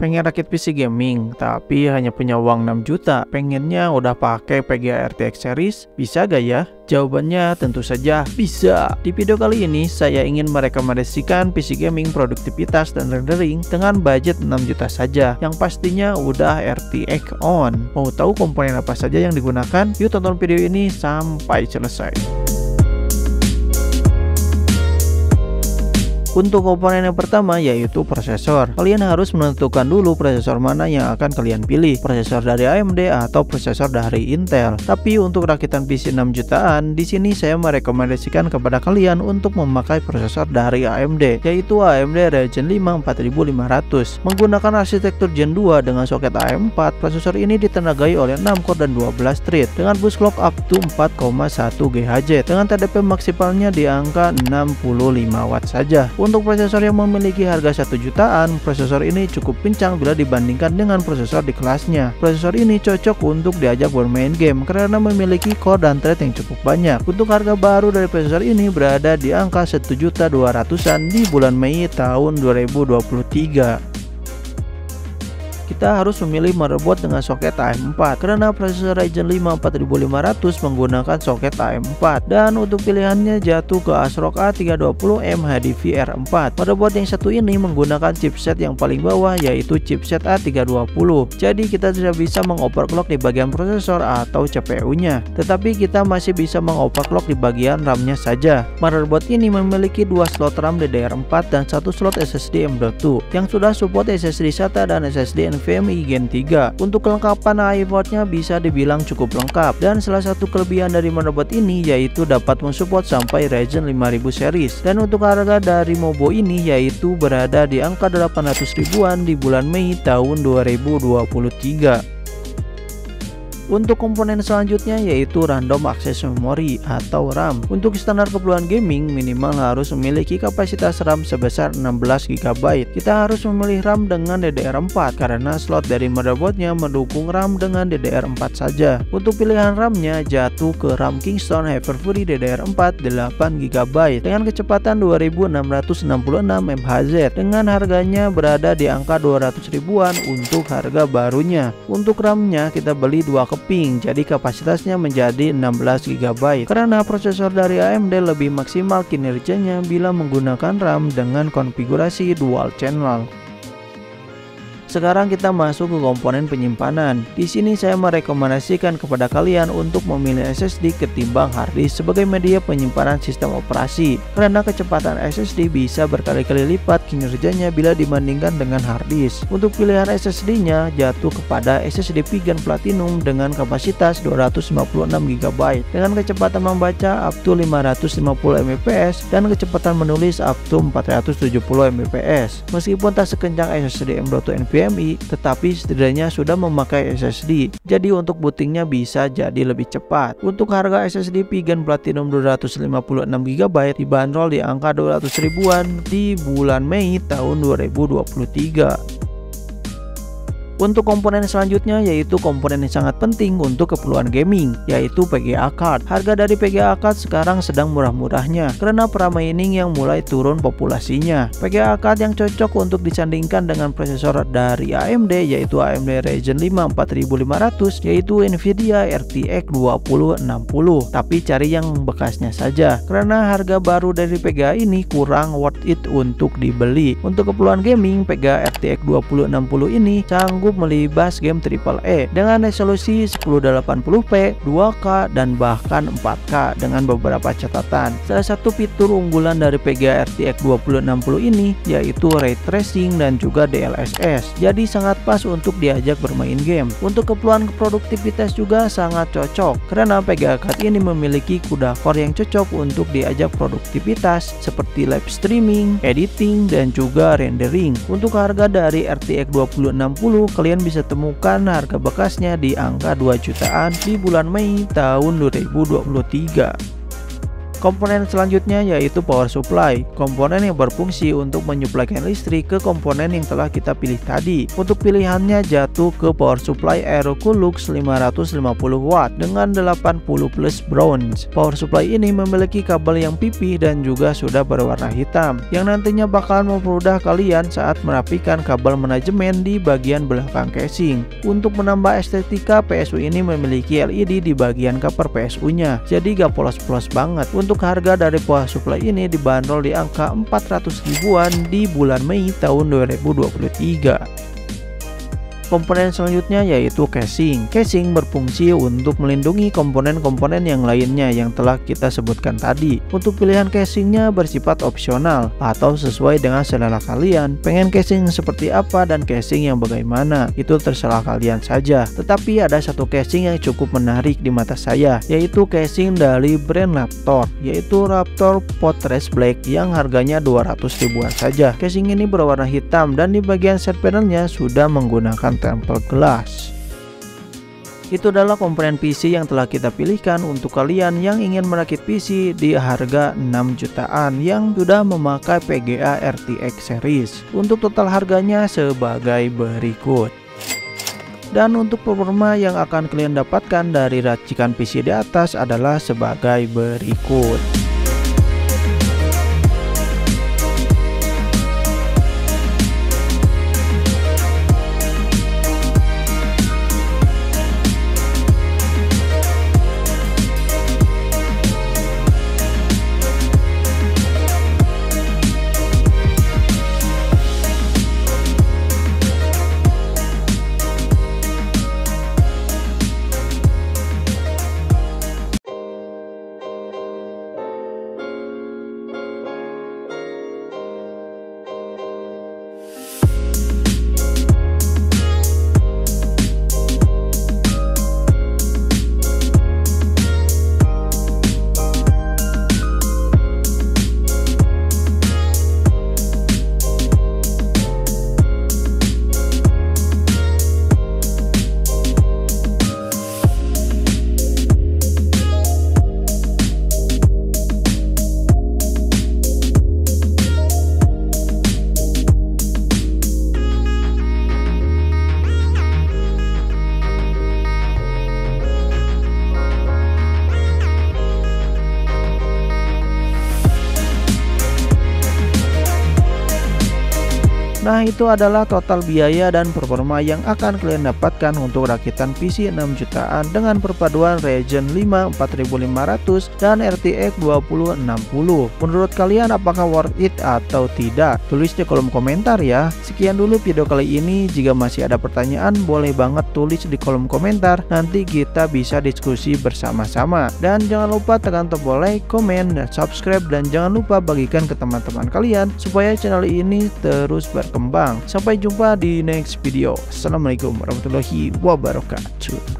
Pengen rakit PC gaming, tapi hanya punya uang 6 juta, pengennya udah pakai PGA RTX series, bisa gak ya? Jawabannya tentu saja bisa. Di video kali ini, saya ingin merekomendasikan PC gaming produktivitas dan rendering dengan budget 6 juta saja, yang pastinya udah RTX on. Mau tahu komponen apa saja yang digunakan? Yuk tonton video ini sampai selesai. Untuk komponen yang pertama yaitu prosesor. Kalian harus menentukan dulu prosesor mana yang akan kalian pilih, prosesor dari AMD atau prosesor dari Intel. Tapi untuk rakitan PC 6 jutaan, di sini saya merekomendasikan kepada kalian untuk memakai prosesor dari AMD, yaitu AMD Ryzen 5 4500. Menggunakan arsitektur Gen 2 dengan soket AM4, prosesor ini ditenagai oleh 6 core dan 12 thread dengan boost clock up to 4,1 GHz dengan TDP maksimalnya di angka 65 Watt saja. Untuk prosesor yang memiliki harga 1 jutaan, prosesor ini cukup kencang bila dibandingkan dengan prosesor di kelasnya. Prosesor ini cocok untuk diajak bermain game karena memiliki core dan thread yang cukup banyak. Untuk harga baru dari prosesor ini berada di angka 1.200.000-an di bulan Mei tahun 2023. Kita harus memilih motherboard dengan soket AM4 karena prosesor Ryzen 5 4500 menggunakan soket AM4, dan untuk pilihannya jatuh ke ASRock A320M HDVR4. Motherboard yang satu ini menggunakan chipset yang paling bawah yaitu chipset A320, jadi kita tidak bisa mengoverclock di bagian prosesor atau CPU-nya, tetapi kita masih bisa mengoverclock di bagian RAM-nya saja. Motherboard ini memiliki 2 slot RAM DDR4 dan 1 slot SSD M.2 yang sudah support SSD SATA dan SSD NVMe Gen 3. Untuk kelengkapan AI-boardnya bisa dibilang cukup lengkap, dan salah satu kelebihan dari motherboard ini yaitu dapat mensupport sampai Ryzen 5000 series. Dan untuk harga dari Mobo ini yaitu berada di angka 800 ribuan di bulan Mei tahun 2023. Untuk komponen selanjutnya yaitu Random Access Memory atau RAM. Untuk standar keperluan gaming minimal harus memiliki kapasitas RAM sebesar 16 GB. Kita harus memilih RAM dengan DDR4 karena slot dari motherboardnya mendukung RAM dengan DDR4 saja. Untuk pilihan RAM-nya jatuh ke RAM Kingston Hyper-Fury DDR4 8 GB dengan kecepatan 2666 MHz dengan harganya berada di angka 200 ribuan untuk harga barunya. Untuk RAM-nya kita beli 2 keping, jadi kapasitasnya menjadi 16 GB karena prosesor dari AMD lebih maksimal kinerjanya bila menggunakan RAM dengan konfigurasi dual channel. Sekarang kita masuk ke komponen penyimpanan. Di sini saya merekomendasikan kepada kalian untuk memilih SSD ketimbang harddisk sebagai media penyimpanan sistem operasi, karena kecepatan SSD bisa berkali-kali lipat kinerjanya bila dibandingkan dengan harddisk. Untuk pilihan SSD-nya jatuh kepada SSD Pigan Platinum dengan kapasitas 256 GB dengan kecepatan membaca up to 550 Mbps dan kecepatan menulis up to 470 Mbps. Meskipun tak sekencang SSD M.2 NVMe, tetapi setidaknya sudah memakai SSD, jadi untuk bootingnya bisa jadi lebih cepat. Untuk harga SSD Pigan Platinum 256 GB dibanderol di angka 200 ribuan di bulan Mei tahun 2023. Untuk komponen selanjutnya yaitu komponen yang sangat penting untuk keperluan gaming, yaitu PGA card. Harga dari PGA card sekarang sedang murah-murahnya karena pra-mining yang mulai turun populasinya. PGA card yang cocok untuk disandingkan dengan prosesor dari AMD yaitu AMD Ryzen 5 4500 yaitu Nvidia RTX 2060, tapi cari yang bekasnya saja karena harga baru dari PGA ini kurang worth it untuk dibeli. Untuk keperluan gaming, PGA RTX 2060 ini sanggup melibas game AAA dengan resolusi 1080p, 2K, dan bahkan 4K dengan beberapa catatan. Salah satu fitur unggulan dari PGA RTX 2060 ini yaitu Ray Tracing dan juga DLSS, jadi sangat pas untuk diajak bermain game. Untuk keperluan produktivitas juga sangat cocok karena PGA card ini memiliki CUDA core yang cocok untuk diajak produktivitas seperti live streaming, editing, dan juga rendering. Untuk harga dari RTX 2060 kalian bisa temukan harga bekasnya di angka 2 jutaan di bulan Mei tahun 2023. Komponen selanjutnya yaitu power supply, komponen yang berfungsi untuk menyuplaikan listrik ke komponen yang telah kita pilih tadi. Untuk pilihannya jatuh ke power supply Aerocoolux 550 watt dengan 80 plus bronze. Power supply ini memiliki kabel yang pipih dan juga sudah berwarna hitam, yang nantinya bakalan mempermudah kalian saat merapikan kabel manajemen di bagian belakang casing. Untuk menambah estetika, PSU ini memiliki LED di bagian cover PSU-nya, jadi gak polos-polos banget. Untuk harga dari power supply ini dibanderol di angka 400 ribuan di bulan Mei tahun 2023. Komponen selanjutnya yaitu casing. Casing berfungsi untuk melindungi komponen-komponen yang lainnya yang telah kita sebutkan tadi. Untuk pilihan casingnya bersifat opsional atau sesuai dengan selera kalian. Pengen casing seperti apa dan casing yang bagaimana, itu terserah kalian saja. Tetapi ada satu casing yang cukup menarik di mata saya, yaitu casing dari brand Raptor, yaitu Raptor Fortress Black yang harganya 200 ribuan saja. Casing ini berwarna hitam dan di bagian side panelnya sudah menggunakan tempered glass. Itu adalah komponen PC yang telah kita pilihkan untuk kalian yang ingin merakit PC di harga 6 jutaan yang sudah memakai PGA RTX series. Untuk total harganya sebagai berikut. Dan untuk performa yang akan kalian dapatkan dari racikan PC di atas adalah sebagai berikut. Nah, itu adalah total biaya dan performa yang akan kalian dapatkan untuk rakitan PC 6 jutaan dengan perpaduan Ryzen 5 4500 dan RTX 2060. Menurut kalian apakah worth it atau tidak? Tulis di kolom komentar ya. Sekian dulu video kali ini. Jika masih ada pertanyaan, boleh banget tulis di kolom komentar. Nanti kita bisa diskusi bersama-sama. Dan jangan lupa tekan tombol like, komen, dan subscribe. Dan jangan lupa bagikan ke teman-teman kalian supaya channel ini terus berkembang. Sampai jumpa di next video. Assalamualaikum warahmatullahi wabarakatuh.